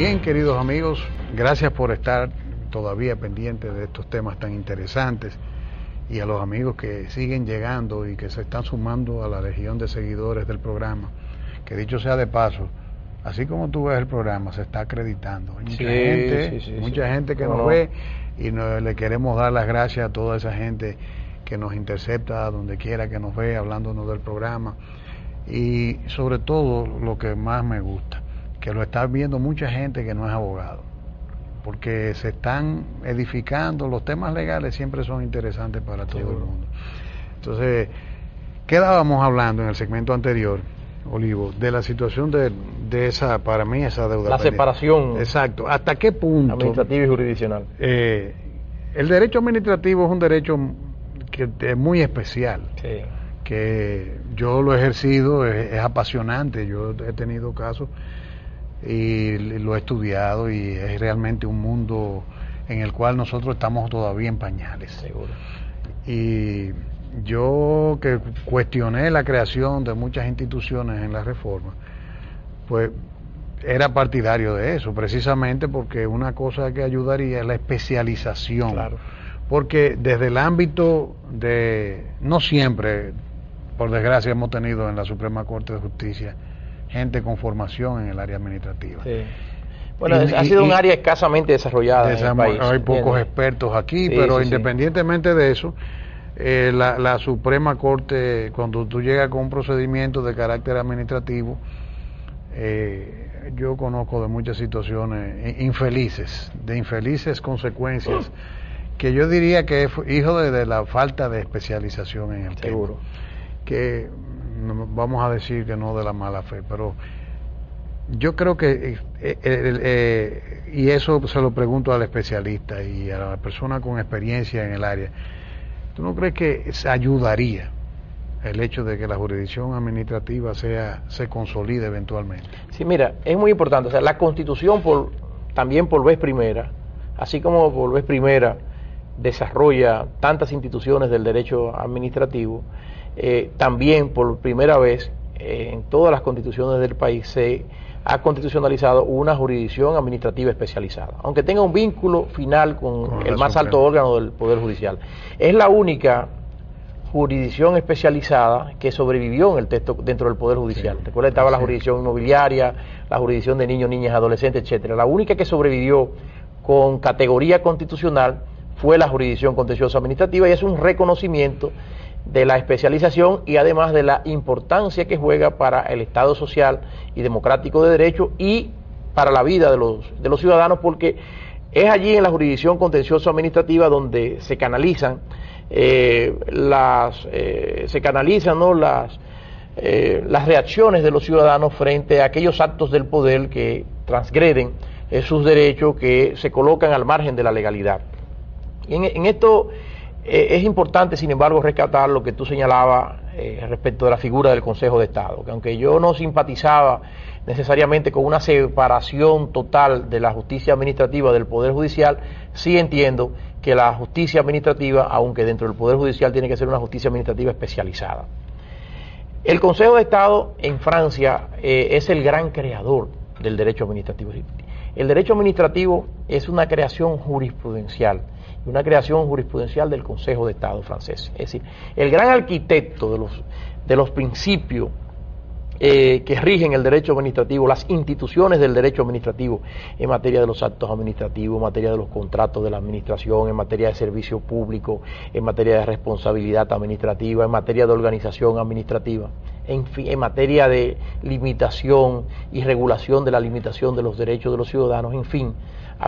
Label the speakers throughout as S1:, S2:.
S1: Bien, queridos amigos, gracias por estar todavía pendientes de estos temas tan interesantes, y a los amigos que siguen llegando y que se están sumando a la legión de seguidores del programa, que dicho sea de paso, así como tú ves el programa, se está acreditando. Hay mucha gente que nos ve, y le queremos dar las gracias a toda esa gente que nos intercepta donde quiera que nos ve, hablándonos del programa. Y sobre todo, lo que más me gusta, que lo está viendo mucha gente que no es abogado, porque se están edificando. Los temas legales siempre son interesantes para todo el mundo. Entonces, quedábamos hablando en el segmento anterior, Olivo, de la situación de esa, para mí, esa deuda
S2: la pendiente. Separación.
S1: Exacto. ¿Hasta qué punto?
S2: Administrativa y jurisdiccional.
S1: El derecho administrativo es un derecho que es muy especial.
S2: Sí.
S1: Que yo lo he ejercido, es apasionante. Yo he tenido casos y lo he estudiado, y es realmente un mundo en el cual nosotros estamos todavía en pañales.
S2: Seguro.
S1: Y yo, que cuestioné la creación de muchas instituciones en la reforma, pues era partidario de eso, precisamente porque una cosa que ayudaría es la especialización.
S2: Claro.
S1: Porque desde el ámbito no siempre, por desgracia, hemos tenido en la Suprema Corte de Justicia gente con formación en el área administrativa.
S2: Sí. Bueno, ha sido un área escasamente desarrollada en el país.
S1: Hay pocos expertos aquí, pero independientemente de eso, la Suprema Corte, cuando tú llegas con un procedimiento de carácter administrativo, yo conozco de muchas situaciones de infelices consecuencias, que yo diría que es hijo de la falta de especialización en el tema. Que vamos a decir que no de la mala fe, pero yo creo que, y eso se lo pregunto al especialista y a la persona con experiencia en el área, ¿tú no crees que se ayudaría el hecho de que la jurisdicción administrativa se consolide eventualmente?
S2: Sí, mira, es muy importante. O sea, la Constitución, también por vez primera, así como por vez primera desarrolla tantas instituciones del derecho administrativo, también por primera vez en todas las constituciones del país se ha constitucionalizado una jurisdicción administrativa especializada, aunque tenga un vínculo final con el más alto órgano del Poder Judicial. Es la única jurisdicción especializada que sobrevivió en el texto dentro del Poder Judicial. Sí. Recuerda, estaba la jurisdicción inmobiliaria, la jurisdicción de niños, niñas, adolescentes, etcétera. La única que sobrevivió con categoría constitucional fue la jurisdicción contenciosa administrativa, y es un reconocimiento de la especialización y además de la importancia que juega para el Estado social y democrático de derecho y para la vida de los ciudadanos, porque es allí en la jurisdicción contenciosa administrativa donde se canalizan las reacciones de los ciudadanos frente a aquellos actos del poder que transgreden sus derechos, que se colocan al margen de la legalidad. Y en esto es importante, sin embargo, rescatar lo que tú señalabas respecto de la figura del Consejo de Estado, que aunque yo no simpatizaba necesariamente con una separación total de la justicia administrativa del Poder Judicial, sí entiendo que la justicia administrativa, aunque dentro del Poder Judicial, tiene que ser una justicia administrativa especializada. El Consejo de Estado en Francia es el gran creador del derecho administrativo. El derecho administrativo es una creación jurisprudencial, una creación jurisprudencial del Consejo de Estado francés. Es decir, el gran arquitecto de los principios que rigen el derecho administrativo, las instituciones del derecho administrativo en materia de los actos administrativos, en materia de los contratos de la administración, en materia de servicio público, en materia de responsabilidad administrativa, en materia de organización administrativa, en fin, en materia de limitación y regulación de la limitación de los derechos de los ciudadanos, en fin,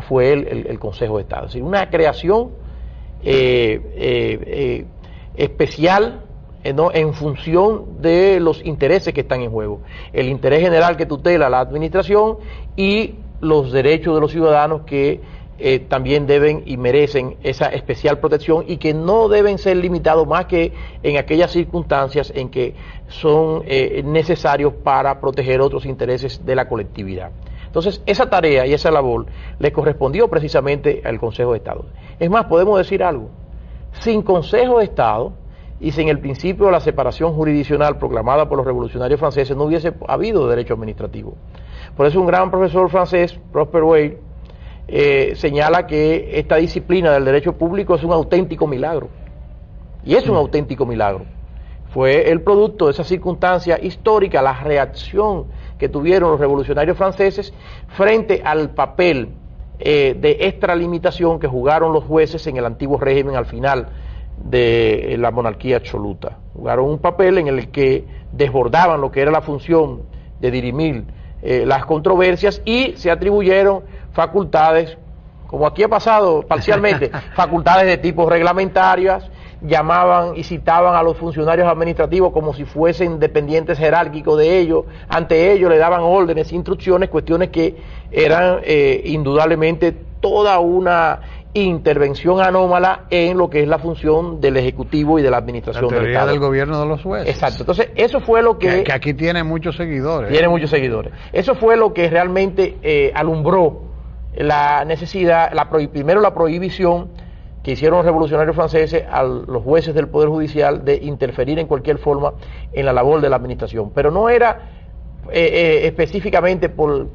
S2: fue el Consejo de Estado. Es decir, una creación especial en función de los intereses que están en juego. El interés general que tutela la administración y los derechos de los ciudadanos que también deben y merecen esa especial protección, y que no deben ser limitados más que en aquellas circunstancias en que son necesarios para proteger otros intereses de la colectividad. Entonces, esa tarea y esa labor le correspondió precisamente al Consejo de Estado. Es más, podemos decir algo: sin Consejo de Estado, y sin el principio de la separación jurisdiccional proclamada por los revolucionarios franceses no hubiese habido derecho administrativo. Por eso un gran profesor francés, Prosper Weil, señala que esta disciplina del derecho público es un auténtico milagro. Y es un auténtico milagro. Fue el producto de esa circunstancia histórica, la reacción que tuvieron los revolucionarios franceses frente al papel de extralimitación que jugaron los jueces en el antiguo régimen al final de la monarquía absoluta. Jugaron un papel en el que desbordaban lo que era la función de dirimir las controversias y se atribuyeron facultades, como aquí ha pasado parcialmente, facultades de tipo reglamentarias, llamaban y citaban a los funcionarios administrativos como si fuesen dependientes jerárquicos de ellos, ante ellos le daban órdenes, instrucciones, cuestiones que eran indudablemente toda una intervención anómala en lo que es la función del Ejecutivo y de la Administración del Estado.
S1: Del gobierno de los jueces.
S2: Exacto. Entonces, eso fue lo que
S1: aquí tiene muchos seguidores.
S2: Tiene muchos seguidores. Eso fue lo que realmente alumbró la necesidad, primero la prohibición que hicieron los revolucionarios franceses a los jueces del Poder Judicial de interferir en cualquier forma en la labor de la administración. Pero no era específicamente por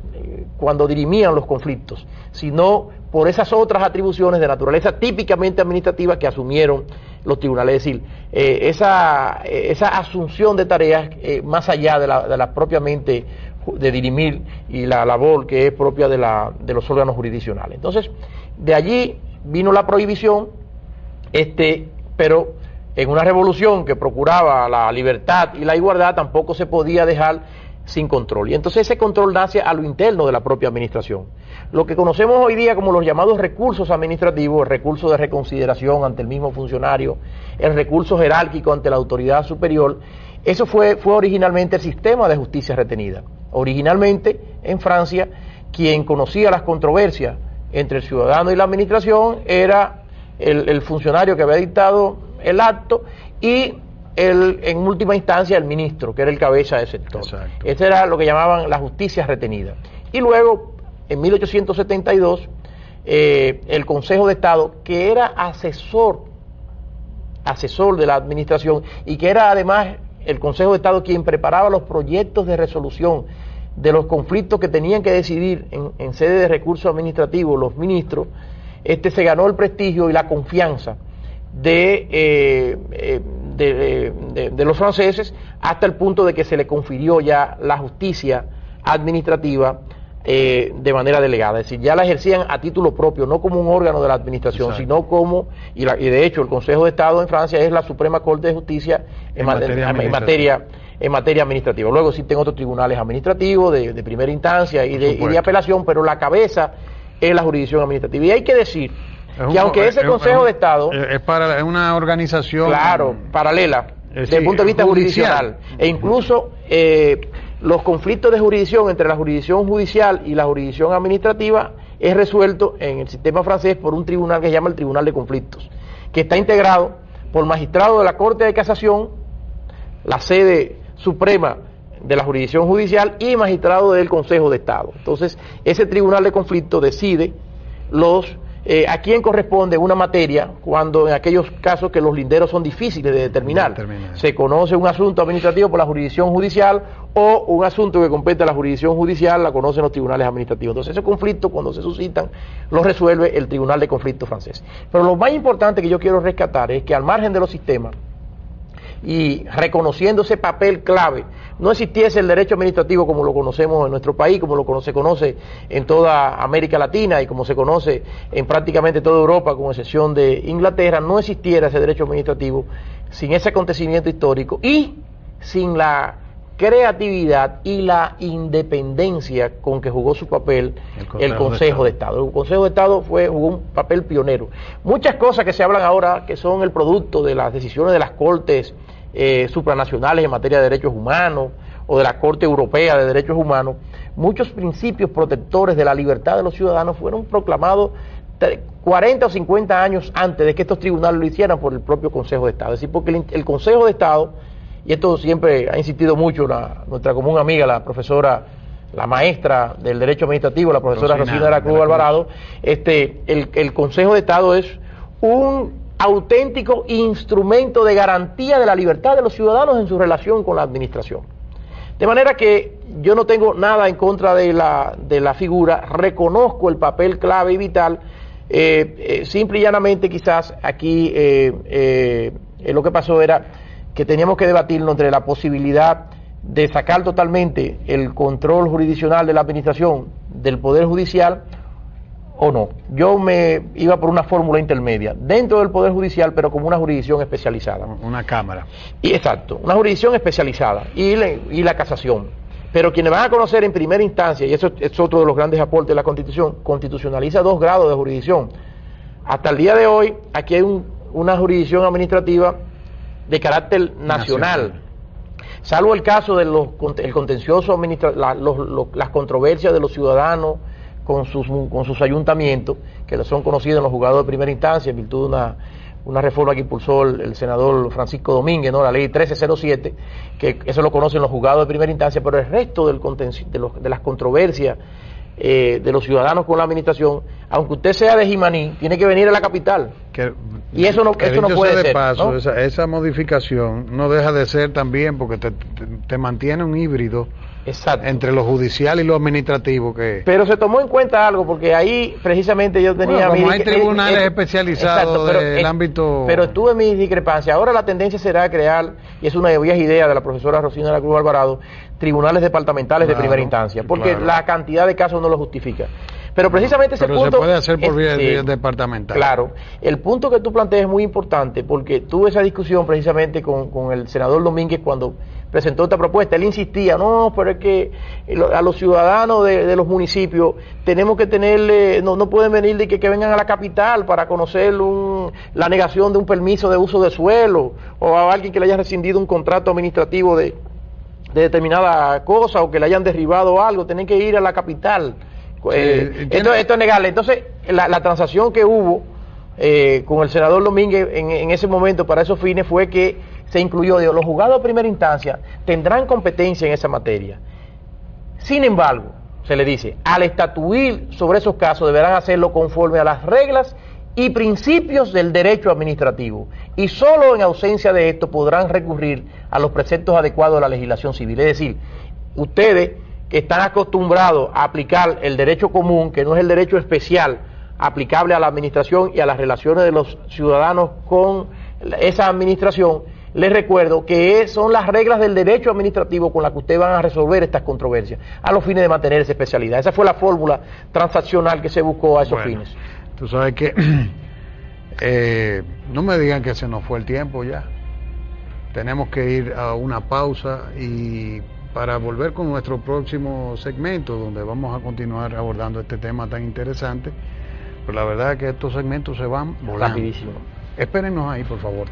S2: cuando dirimían los conflictos, sino por esas otras atribuciones de naturaleza típicamente administrativa que asumieron los tribunales. Es decir, esa asunción de tareas más allá de la propiamente de dirimir y la labor que es propia de los órganos jurisdiccionales. Entonces, de allí vino la prohibición, pero en una revolución que procuraba la libertad y la igualdad tampoco se podía dejar sin control. Y entonces ese control nace a lo interno de la propia administración. Lo que conocemos hoy día como los llamados recursos administrativos, el recurso de reconsideración ante el mismo funcionario, el recurso jerárquico ante la autoridad superior, eso fue originalmente el sistema de justicia retenida. Originalmente en Francia, quien conocía las controversias entre el ciudadano y la administración era el funcionario que había dictado el acto y en última instancia el ministro, que era el cabeza del sector.
S1: Exacto.
S2: Este era lo que llamaban la justicia retenida. Y luego, en 1872, el Consejo de Estado, que era asesor de la administración y que era además el Consejo de Estado quien preparaba los proyectos de resolución de los conflictos que tenían que decidir en sede de recursos administrativos los ministros, se ganó el prestigio y la confianza de los franceses hasta el punto de que se le confirió ya la justicia administrativa de manera delegada, es decir, ya la ejercían a título propio, no como un órgano de la administración, exacto, sino como, y de hecho el Consejo de Estado en Francia es la Suprema Corte de Justicia en materia administrativa. Luego existen otros tribunales administrativos de primera instancia y de apelación, pero la cabeza es la jurisdicción administrativa. Y hay que decir que aunque ese Consejo de Estado
S1: es una organización,
S2: claro, paralela desde el punto de vista jurisdiccional, e incluso los conflictos de jurisdicción entre la jurisdicción judicial y la jurisdicción administrativa es resuelto en el sistema francés por un tribunal que se llama el Tribunal de Conflictos, que está integrado por magistrados de la Corte de Casación, la sede suprema de la jurisdicción judicial, y magistrados del Consejo de Estado. Entonces, ese Tribunal de Conflictos decide a quién corresponde una materia cuando en aquellos casos que los linderos son difíciles de determinar. Se conoce un asunto administrativo por la jurisdicción judicial o un asunto que compete a la jurisdicción judicial la conocen los tribunales administrativos. Entonces ese conflicto, cuando se suscitan, lo resuelve el Tribunal de Conflictos francés. Pero lo más importante que yo quiero rescatar es que al margen de los sistemas y reconociendo ese papel clave, no existiese el derecho administrativo como lo conocemos en nuestro país, como se conoce en toda América Latina y como se conoce en prácticamente toda Europa, con excepción de Inglaterra, no existiera ese derecho administrativo sin ese acontecimiento histórico y sin la creatividad y la independencia con que jugó su papel el Consejo de Estado. El Consejo de Estado jugó un papel pionero. Muchas cosas que se hablan ahora que son el producto de las decisiones de las Cortes supranacionales en materia de derechos humanos o de la Corte Europea de Derechos Humanos, muchos principios protectores de la libertad de los ciudadanos fueron proclamados 40 o 50 años antes de que estos tribunales lo hicieran por el propio Consejo de Estado. Es decir, porque el Consejo de Estado, y esto siempre ha insistido mucho nuestra común amiga, la profesora, la maestra del Derecho Administrativo, la profesora Rosina de la Cruz Alvarado, el Consejo de Estado es un auténtico instrumento de garantía de la libertad de los ciudadanos en su relación con la administración. De manera que yo no tengo nada en contra de la figura, reconozco el papel clave y vital, simple y llanamente quizás aquí lo que pasó era que teníamos que debatirnos entre la posibilidad de sacar totalmente el control jurisdiccional de la administración del Poder Judicial o no. Yo me iba por una fórmula intermedia, dentro del Poder Judicial, pero como una jurisdicción especializada.
S1: Una cámara. Y
S2: exacto, una jurisdicción especializada y la casación. Pero quienes van a conocer en primera instancia, y eso es otro de los grandes aportes de la Constitución, constitucionaliza 2 grados de jurisdicción. Hasta el día de hoy, aquí hay una jurisdicción administrativa de carácter nacional. Salvo el caso de el contencioso las controversias de los ciudadanos con sus ayuntamientos, que son conocidos en los juzgados de primera instancia en virtud de una reforma que impulsó el senador Francisco Domínguez, ¿no? La ley 1307, que eso lo conocen los juzgados de primera instancia, pero el resto de las controversias de los ciudadanos con la administración, aunque usted sea de Jimaní, tiene que venir a la capital. Y eso no puede ser.
S1: Paso, ¿no? Esa modificación no deja de ser también porque te mantiene un híbrido. Exacto. Entre lo judicial y lo administrativo
S2: Pero se tomó en cuenta algo, porque ahí precisamente yo tenía...
S1: Bueno, como hay tribunales especializados del ámbito...
S2: Pero tuve mis discrepancias. Ahora la tendencia será crear, y es una vieja idea de la profesora Rosina de la Cruz Alvarado, tribunales departamentales de primera instancia, porque la cantidad de casos no lo justifica. Pero precisamente ese punto...
S1: Pero se puede hacer por vía departamental.
S2: Claro. El punto que tú planteas es muy importante, porque tuve esa discusión precisamente con el senador Domínguez cuando presentó esta propuesta. Él insistía, no, pero es que a los ciudadanos de los municipios tenemos que tenerle, no pueden venir de que vengan a la capital para conocer la negación de un permiso de uso de suelo, o a alguien que le haya rescindido un contrato administrativo de determinada cosa, o que le hayan derribado algo, tienen que ir a la capital. Esto es negarle. Entonces, la transacción que hubo con el senador Domínguez en ese momento para esos fines fue que se incluyó, los juzgados de primera instancia tendrán competencia en esa materia. Sin embargo, se le dice, al estatuir sobre esos casos deberán hacerlo conforme a las reglas y principios del derecho administrativo, y solo en ausencia de esto podrán recurrir a los preceptos adecuados de la legislación civil. Es decir, ustedes que están acostumbrados a aplicar el derecho común, que no es el derecho especial aplicable a la administración y a las relaciones de los ciudadanos con esa administración, les recuerdo que son las reglas del derecho administrativo con las que ustedes van a resolver estas controversias, a los fines de mantener esa especialidad. Esa fue la fórmula transaccional que se buscó a esos fines.
S1: Tú sabes que no me digan que se nos fue el tiempo ya. Tenemos que ir a una pausa y para volver con nuestro próximo segmento, donde vamos a continuar abordando este tema tan interesante. Pero la verdad es que estos segmentos se van volando.
S2: Rapidísimo.
S1: Espérennos ahí, por favor.